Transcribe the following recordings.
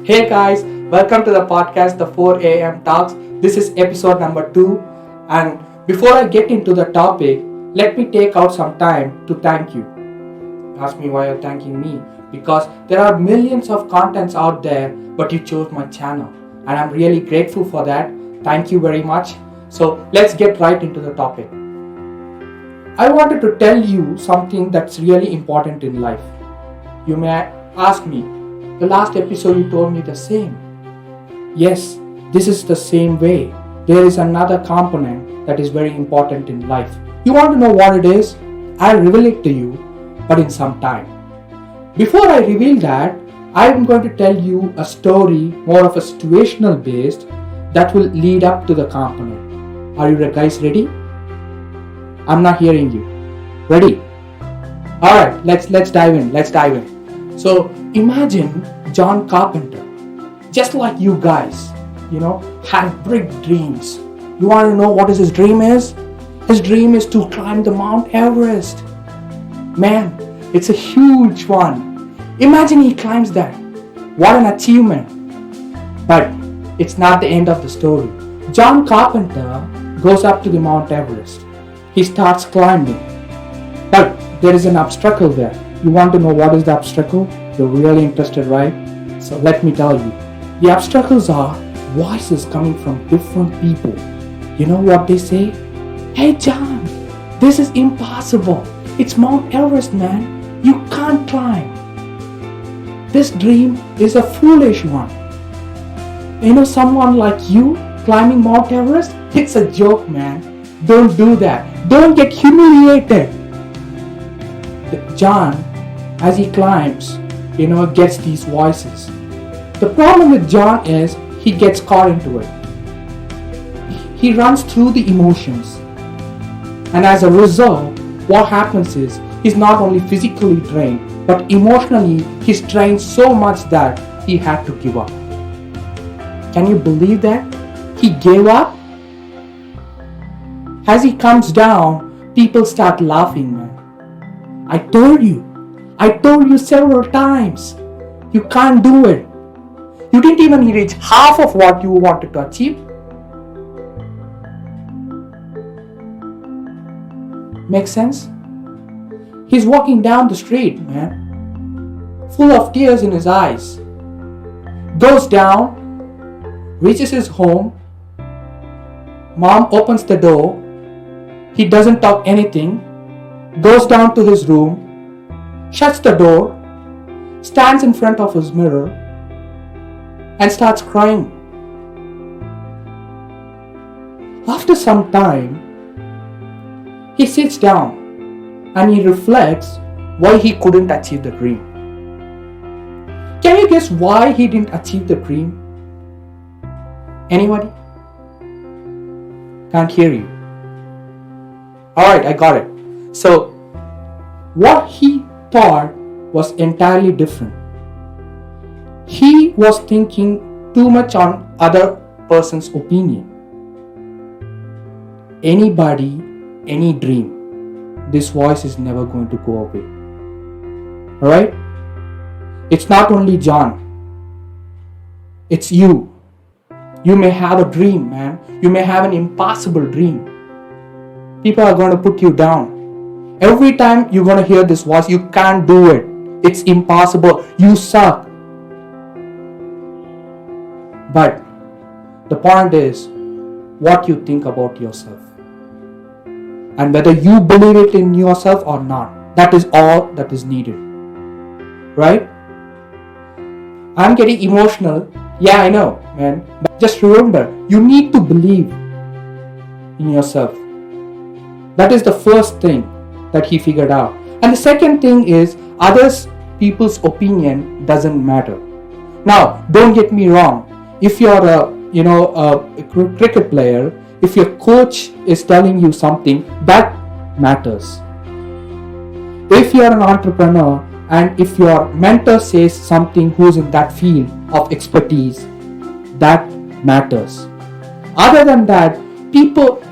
Hey guys, welcome to the podcast, the 4 a.m. Talks. This is episode number 2. And before I get into the topic, let me take out some time to thank you. Ask me why you're thanking me. Because there are millions of contents out there, but you chose my channel. And I'm really grateful for that. Thank you very much. So let's get right into the topic. I wanted to tell you something that's really important in life. You may ask me, the last episode you told me the same. Yes, this is the same way. There is another component that is very important in life. You want to know what it is? I'll reveal it to you, but in some time. Before I reveal that, I'm going to tell you a story, more of a situational based, that will lead up to the component. Are you guys ready? I'm not hearing you. Ready? Alright, let's dive in. So imagine John Carpenter, just like you guys, had big dreams. You want to know what his dream is? His dream is to climb the Mount Everest. Man, it's a huge one. Imagine he climbs that. What an achievement. But it's not the end of the story. John Carpenter goes up to the Mount Everest. He starts climbing. But there is an obstacle there. You want to know what is the obstacle? You're really interested, right? So let me tell you. The obstacles are voices coming from different people. You know what they say? Hey John, this is impossible. It's Mount Everest, man. You can't climb. This dream is a foolish one. Someone like you climbing Mount Everest? It's a joke, man. Don't do that. Don't get humiliated. John, as he climbs, gets these voices. The problem with John is he gets caught into it. He runs through the emotions. And as a result, what happens is he's not only physically drained, but emotionally he's drained so much that he had to give up. Can you believe that? He gave up? As he comes down, people start laughing, man. I told you several times. You can't do it. You didn't even reach half of what you wanted to achieve. Makes sense? He's walking down the street, man, full of tears in his eyes. Goes down, reaches his home. Mom opens the door. He doesn't talk anything, goes down to his room, shuts the door, stands in front of his mirror, and starts crying. After some time, he sits down and he reflects why he couldn't achieve the dream. Can you guess why he didn't achieve the dream? Anybody? Can't hear you. Alright, I got it. So, what he thought was entirely different. He was thinking too much on other person's opinion. Anybody, any dream, this voice is never going to go away. Alright? It's not only John. It's you. You may have a dream, man. You may have an impossible dream. People are going to put you down. Every time you're going to hear this voice, you can't do it. It's impossible. You suck. But the point is what you think about yourself. And whether you believe it in yourself or not. That is all that is needed. Right? I'm getting emotional. Yeah, I know, man. But just remember, you need to believe in yourself. That is the first thing that he figured out. And the second thing is people's opinion doesn't matter. Now, don't get me wrong. If you're a cricket player, if your coach is telling you something, that matters. If you're an entrepreneur and if your mentor says something who's in that field of expertise, that matters. Other than that,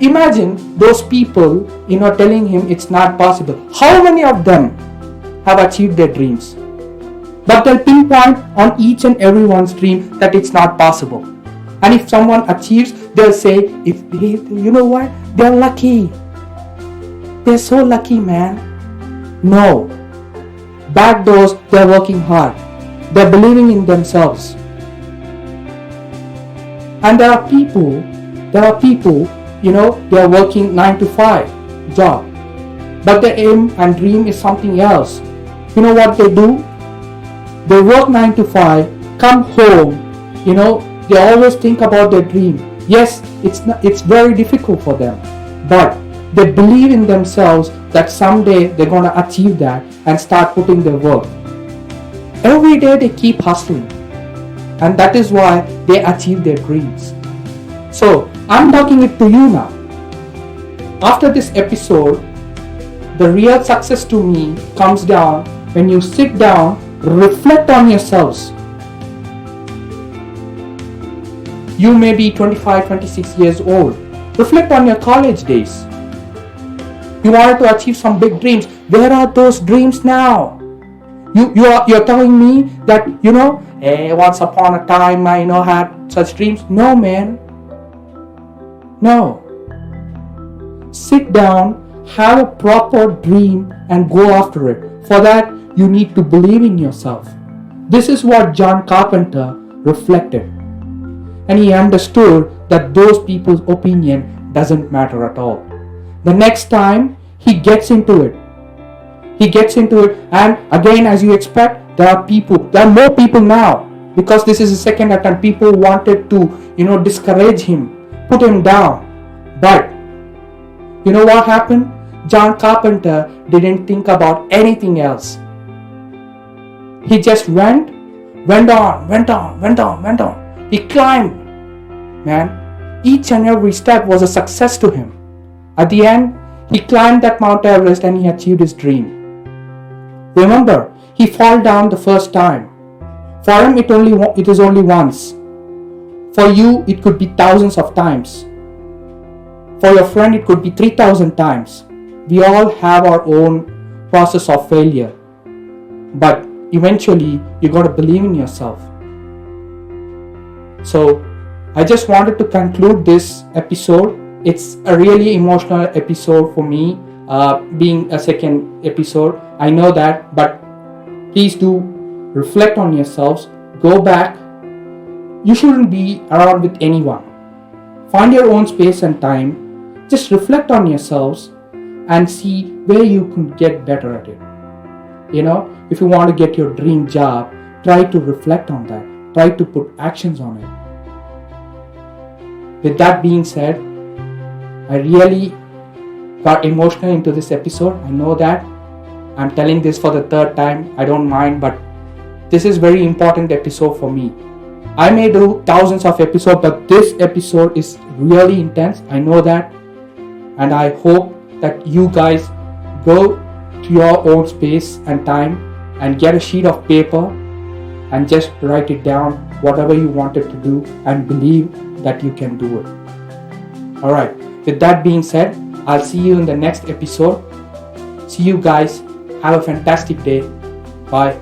imagine those people, telling him it's not possible. How many of them have achieved their dreams? But they'll pinpoint on each and everyone's dream that it's not possible. And if someone achieves, they'll say, you know what? They're lucky. They're so lucky, man. No. Back doors, they're working hard. They're believing in themselves. And there are people, they are working 9 to 5 job. But their aim and dream is something else. You know what they do? They work 9 to 5, come home, they always think about their dream. Yes, it's very difficult for them, but they believe in themselves that someday they're going to achieve that and start putting their work. Every day they keep hustling, and that is why they achieve their dreams. So I'm talking it to you now. After this episode, the real success to me comes down when you sit down, reflect on yourselves. You may be 25, 26 years old. Reflect on your college days. You wanted to achieve some big dreams. Where are those dreams now? You're telling me that, once upon a time I had such dreams. No, man. No. Sit down, have a proper dream and go after it. For that, you need to believe in yourself. This is what John Carpenter reflected. And he understood that those people's opinion doesn't matter at all. The next time he gets into it, and again, as you expect, there are more people now, because this is the second attempt. People wanted to, discourage him, put him down. But you know what happened? John Carpenter didn't think about anything else. He just went on. He climbed. Man, each and every step was a success to him. At the end, he climbed that Mount Everest and he achieved his dream. Remember, he fell down the first time. For him, it is only once. For you, it could be thousands of times. For your friend, it could be 3,000 times. We all have our own process of failure. But eventually, you got to believe in yourself. So, I just wanted to conclude this episode. It's a really emotional episode for me, being a second episode. I know that, but please do reflect on yourselves. Go back. You shouldn't be around with anyone. Find your own space and time. Just reflect on yourselves and see where you can get better at it. If you want to get your dream job, try to reflect on that. Try to put actions on it. With that being said, I really got emotional into this episode. I know that. I'm telling this for the third time. I don't mind, but this is very important episode for me. I may do thousands of episodes, but this episode is really intense. I know that. And I hope that you guys go to your own space and time and get a sheet of paper and just write it down, whatever you wanted to do, and believe that you can do it. Alright, with that being said, I'll see you in the next episode. See you guys. Have a fantastic day. Bye.